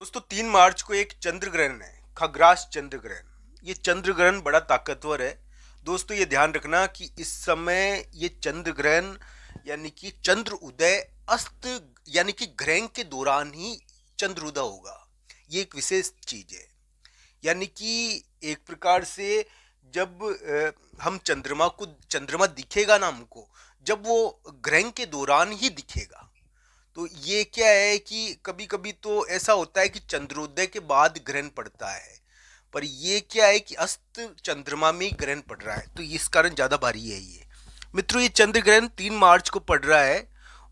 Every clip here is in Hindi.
दोस्तों 3 मार्च को एक चंद्र ग्रहण है, खग्रास चंद्र ग्रहण। ये चंद्र ग्रहण बड़ा ताकतवर है। दोस्तों ये ध्यान रखना कि इस समय ये चंद्र ग्रहण यानी कि चंद्र उदय अस्त यानी कि ग्रहण के दौरान ही चंद्र उदय होगा। ये एक विशेष चीज है। यानी कि एक प्रकार से जब हम चंद्रमा दिखेगा ना हमको, जब वो ग्रहण के दौरान ही दिखेगा। तो ये क्या है कि कभी कभी तो ऐसा होता है कि चंद्रोदय के बाद ग्रहण पड़ता है, पर ये क्या है कि अस्त चंद्रमा में ही ग्रहण पड़ रहा है, तो इस कारण ज्यादा भारी है ये। मित्रों ये चंद्र ग्रहण 3 मार्च को पड़ रहा है।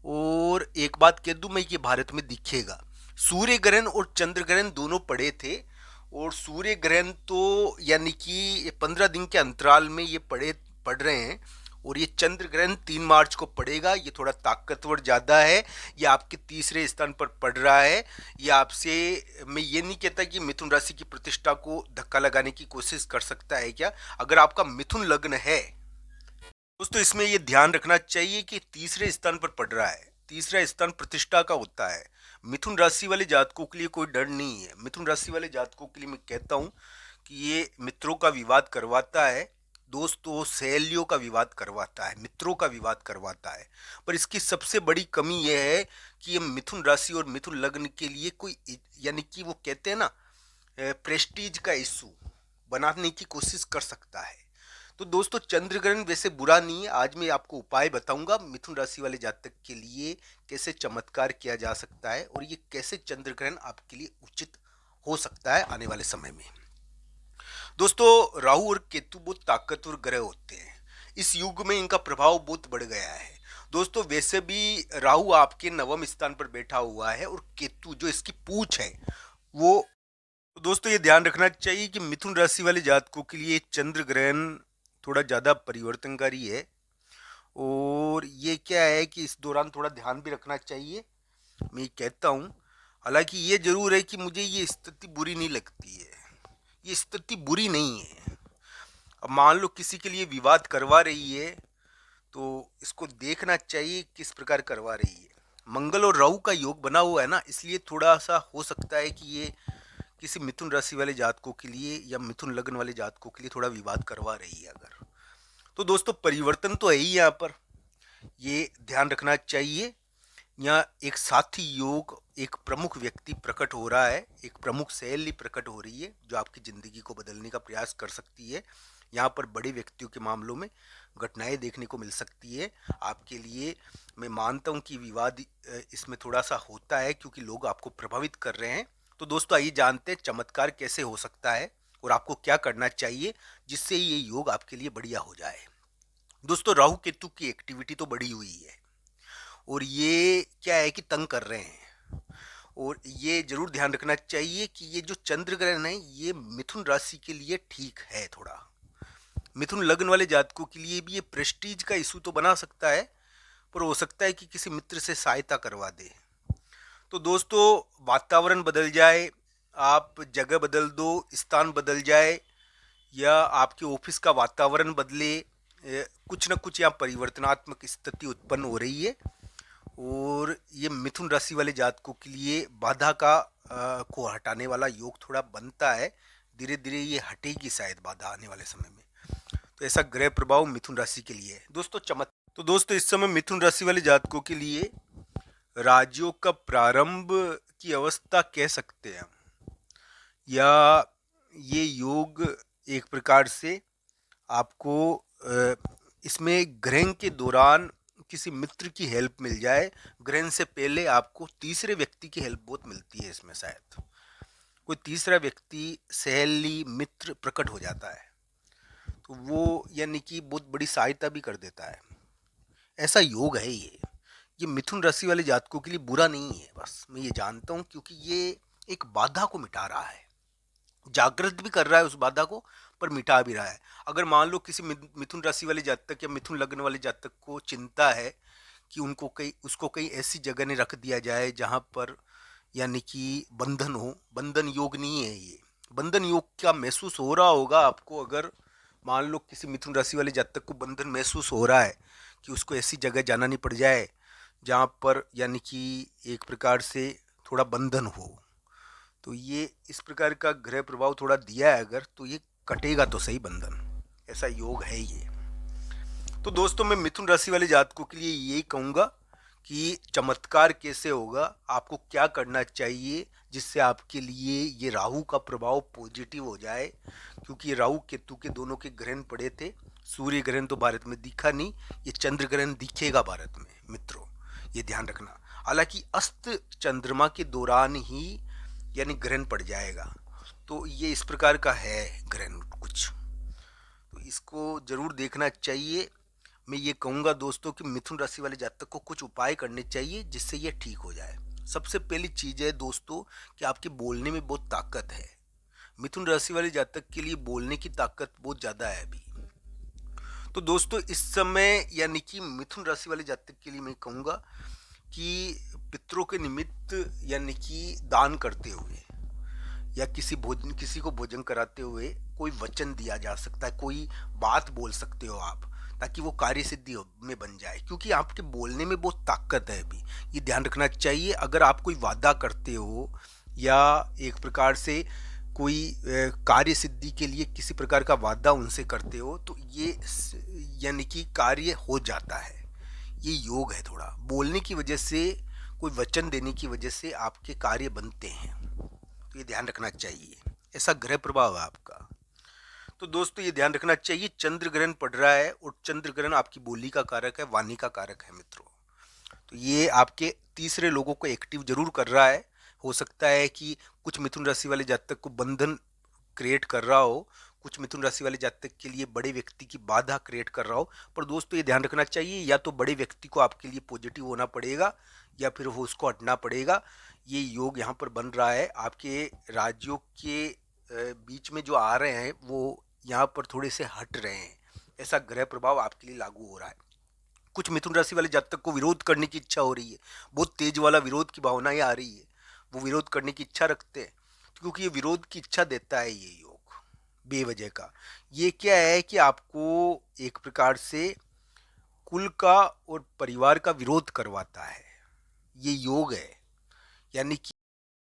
और एक बात कह दूं मैं, ये भारत में दिखेगा। सूर्य ग्रहण और चंद्र ग्रहण दोनों पड़े थे। और सूर्य ग्रहण तो यानी कि 15 दिन के अंतराल में ये पड़ रहे हैं। और ये चंद्र ग्रहण 3 मार्च को पड़ेगा। ये थोड़ा ताकतवर ज्यादा है। ये आपके तीसरे स्थान पर पड़ रहा है। ये आपसे, मैं ये नहीं कहता कि मिथुन राशि की प्रतिष्ठा को धक्का लगाने की कोशिश कर सकता है क्या। अगर आपका मिथुन लग्न है दोस्तों, इसमें ये ध्यान रखना चाहिए कि तीसरे स्थान पर पड़ रहा है। तीसरा स्थान प्रतिष्ठा का होता है। मिथुन राशि वाले जातकों के लिए कोई डर नहीं है। मिथुन राशि वाले जातकों के लिए मैं कहता हूं कि ये मित्रों का विवाद करवाता है, दोस्तों सहेलियों का विवाद करवाता है, मित्रों का विवाद करवाता है। पर इसकी सबसे बड़ी कमी यह है कि ये मिथुन राशि और मिथुन लग्न के लिए कोई यानी कि वो कहते हैं ना, प्रेस्टीज का इशू बनाने की कोशिश कर सकता है। तो दोस्तों चंद्र ग्रहण वैसे बुरा नहीं है। आज मैं आपको उपाय बताऊंगा मिथुन राशि वाले जातक के लिए कैसे चमत्कार किया जा सकता है और ये कैसे चंद्र ग्रहण आपके लिए उचित हो सकता है आने वाले समय में। दोस्तों राहु और केतु बहुत ताकतवर ग्रह होते हैं। इस युग में इनका प्रभाव बहुत बढ़ गया है। दोस्तों वैसे भी राहु आपके नवम स्थान पर बैठा हुआ है और केतु जो इसकी पूछ है वो। तो दोस्तों ये ध्यान रखना चाहिए कि मिथुन राशि वाले जातकों के लिए चंद्र ग्रहण थोड़ा ज़्यादा परिवर्तनकारी है। और ये क्या है कि इस दौरान थोड़ा ध्यान भी रखना चाहिए, मैं ये कहता हूँ। हालांकि ये जरूर है कि मुझे ये स्थिति बुरी नहीं लगती है। ये स्थिति बुरी नहीं है। अब मान लो किसी के लिए विवाद करवा रही है, तो इसको देखना चाहिए किस प्रकार करवा रही है। मंगल और राहु का योग बना हुआ है ना, इसलिए थोड़ा सा हो सकता है कि ये किसी मिथुन राशि वाले जातकों के लिए या मिथुन लग्न वाले जातकों के लिए थोड़ा विवाद करवा रही है। अगर तो दोस्तों परिवर्तन तो है ही यहाँ पर, ये ध्यान रखना चाहिए। यहाँ एक साथी योग, एक प्रमुख व्यक्ति प्रकट हो रहा है, एक प्रमुख शैली प्रकट हो रही है जो आपकी जिंदगी को बदलने का प्रयास कर सकती है। यहाँ पर बड़े व्यक्तियों के मामलों में घटनाएं देखने को मिल सकती है आपके लिए। मैं मानता हूँ कि विवाद इसमें थोड़ा सा होता है क्योंकि लोग आपको प्रभावित कर रहे हैं। तो दोस्तों आइए जानते हैं चमत्कार कैसे हो सकता है और आपको क्या करना चाहिए जिससे ये योग आपके लिए बढ़िया हो जाए। दोस्तों राहु केतु की एक्टिविटी तो बढ़ी हुई है और ये क्या है कि तंग कर रहे हैं। और ये जरूर ध्यान रखना चाहिए कि ये जो चंद्र ग्रहण है ये मिथुन राशि के लिए ठीक है। थोड़ा मिथुन लग्न वाले जातकों के लिए भी ये प्रेस्टीज का इशू तो बना सकता है, पर हो सकता है कि किसी मित्र से सहायता करवा दे। तो दोस्तों वातावरण बदल जाए, आप जगह बदल दो, स्थान बदल जाए, या आपके ऑफिस का वातावरण बदले, कुछ ना कुछ यहाँ परिवर्तनात्मक स्थिति उत्पन्न हो रही है। और ये मिथुन राशि वाले जातकों के लिए बाधा को हटाने वाला योग थोड़ा बनता है। धीरे धीरे ये हटेगी शायद बाधा आने वाले समय में। तो ऐसा ग्रह प्रभाव मिथुन राशि के लिए है दोस्तों। तो दोस्तों इस समय मिथुन राशि वाले जातकों के लिए राजयोग का प्रारंभ की अवस्था कह सकते हैं हम, या ये योग एक प्रकार से आपको इसमें ग्रहण के दौरान किसी मित्र की हेल्प मिल जाए। ग्रहण से पहले आपको तीसरे व्यक्ति की हेल्प बहुत मिलती है इसमें, शायद कोई तीसरा व्यक्ति सहेली मित्र प्रकट हो जाता है, तो वो यानी कि बहुत बड़ी सहायता भी कर देता है। ऐसा योग है ये मिथुन राशि वाले जातकों के लिए बुरा नहीं है। बस मैं ये जानता हूँ क्योंकि ये एक बाधा को मिटा रहा है, जागृत भी कर रहा है उस बाधा को, पर मिटा भी रहा है। अगर मान लो किसी मिथुन राशि वाले जातक या मिथुन लग्न वाले जातक को चिंता है कि उसको कहीं ऐसी जगह ने रख दिया जाए जहां पर यानी कि बंधन हो। बंधन योग नहीं है ये। बंधन योग क्या महसूस हो रहा होगा आपको, अगर मान लो किसी मिथुन राशि वाले जातक को बंधन महसूस हो रहा है कि उसको ऐसी जगह जाना नहीं पड़ जाए जहाँ पर यानी कि एक प्रकार से थोड़ा बंधन हो। तो ये इस प्रकार का ग्रह प्रभाव थोड़ा दिया है अगर, तो ये कटेगा तो सही बंधन, ऐसा योग है ये। तो दोस्तों मैं मिथुन राशि वाले जातकों के लिए यही कहूँगा कि चमत्कार कैसे होगा, आपको क्या करना चाहिए जिससे आपके लिए ये राहु का प्रभाव पॉजिटिव हो जाए, क्योंकि ये राहु केतु के दोनों के ग्रहण पड़े थे। सूर्य ग्रहण तो भारत में दिखा नहीं, ये चंद्र ग्रहण दिखेगा भारत में मित्रों, ये ध्यान रखना। हालांकि अस्त चंद्रमा के दौरान ही यानी ग्रहण पड़ जाएगा, तो ये इस प्रकार का है ग्रहण कुछ, तो इसको जरूर देखना चाहिए। मैं ये कहूँगा दोस्तों कि मिथुन राशि वाले जातक को कुछ उपाय करने चाहिए जिससे ये ठीक हो जाए। सबसे पहली चीज़ है दोस्तों कि आपके बोलने में बहुत ताकत है। मिथुन राशि वाले जातक के लिए बोलने की ताकत बहुत ज़्यादा है अभी। तो दोस्तों इस समय यानी कि मिथुन राशि वाले जातक के लिए मैं कहूँगा कि पितरों के निमित्त यानी कि दान करते हुए या किसी को भोजन कराते हुए कोई वचन दिया जा सकता है, कोई बात बोल सकते हो आप, ताकि वो कार्य सिद्धि में बन जाए, क्योंकि आपके बोलने में बहुत ताकत है अभी, ये ध्यान रखना चाहिए। अगर आप कोई वादा करते हो या एक प्रकार से कोई कार्य सिद्धि के लिए किसी प्रकार का वादा उनसे करते हो, तो ये यानी कि कार्य हो जाता है। ये योग है, थोड़ा बोलने की वजह से, कोई वचन देने की वजह से आपके कार्य बनते हैं, तो ये ध्यान रखना चाहिए, ऐसा ग्रह प्रभाव है आपका। तो दोस्तों ये ध्यान रखना चाहिए, चंद्र ग्रहण पड़ रहा है और चंद्र ग्रहण आपकी बोली का कारक है, वाणी का कारक है मित्रों। तो ये आपके तीसरे लोगों को एक्टिव जरूर कर रहा है। हो सकता है कि कुछ मिथुन राशि वाले जातक को बंधन क्रिएट कर रहा हो, कुछ मिथुन राशि वाले जातक के लिए बड़े व्यक्ति की बाधा क्रिएट कर रहा हो, पर दोस्तों ये ध्यान रखना चाहिए, या तो बड़े व्यक्ति को आपके लिए पॉजिटिव होना पड़ेगा या फिर वो उसको हटना पड़ेगा। ये योग यहाँ पर बन रहा है, आपके राज्यों के बीच में जो आ रहे हैं वो यहाँ पर थोड़े से हट रहे हैं, ऐसा ग्रह प्रभाव आपके लिए लागू हो रहा है। कुछ मिथुन राशि वाले जातक को विरोध करने की इच्छा हो रही है, बहुत तेज वाला विरोध की भावनाएं आ रही है, वो विरोध करने की इच्छा रखते हैं, क्योंकि ये विरोध की इच्छा देता है ये योग बेवजह का। ये क्या है कि आपको एक प्रकार से कुल का और परिवार का विरोध करवाता है, ये योग है यानी कि।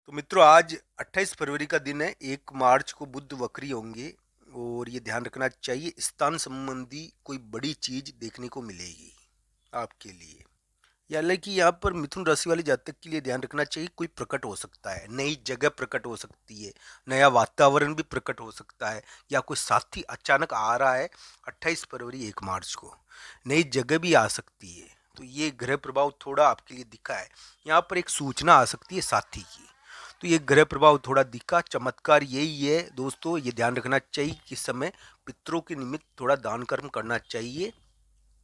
तो मित्रों आज 28 फरवरी का दिन है, 1 मार्च को बुध वक्री होंगे, और ये ध्यान रखना चाहिए स्थान संबंधी कोई बड़ी चीज देखने को मिलेगी आपके लिए। हालांकि यहाँ पर मिथुन राशि वाले जातक के लिए ध्यान रखना चाहिए, कोई प्रकट हो सकता है, नई जगह प्रकट हो सकती है, नया वातावरण भी प्रकट हो सकता है, या कोई साथी अचानक आ रहा है 28 फरवरी 1 मार्च को, नई जगह भी आ सकती है। तो ये ग्रह प्रभाव थोड़ा आपके लिए दिखा है, यहाँ पर एक सूचना आ सकती है साथी की, तो ये ग्रह प्रभाव थोड़ा दिखा। चमत्कार यही है दोस्तों, ये ध्यान रखना चाहिए कि इस समय पितरों के निमित्त थोड़ा दान कर्म करना चाहिए,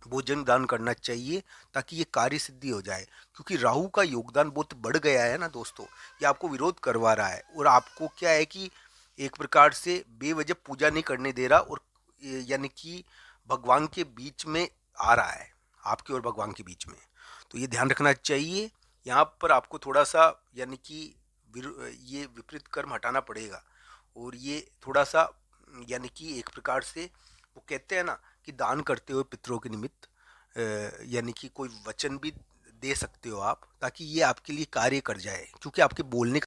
भोजन दान करना चाहिए, ताकि ये कार्य सिद्धि हो जाए, क्योंकि राहु का योगदान बहुत बढ़ गया है ना दोस्तों, ये आपको विरोध करवा रहा है, और आपको क्या है कि एक प्रकार से बेवजह पूजा नहीं करने दे रहा, और यानी कि भगवान के बीच में आ रहा है, आपके और भगवान के बीच में, तो ये ध्यान रखना चाहिए। यहाँ पर आपको थोड़ा सा यानी कि ये विपरीत कर्म हटाना पड़ेगा, और ये थोड़ा सा यानी कि एक प्रकार से वो कहते हैं ना कि दान करते हुए पितरों के निमित्त यानी कि कोई वचन भी दे सकते हो आप, ताकि ये आपके लिए कार्य कर जाए, क्योंकि आपके बोलने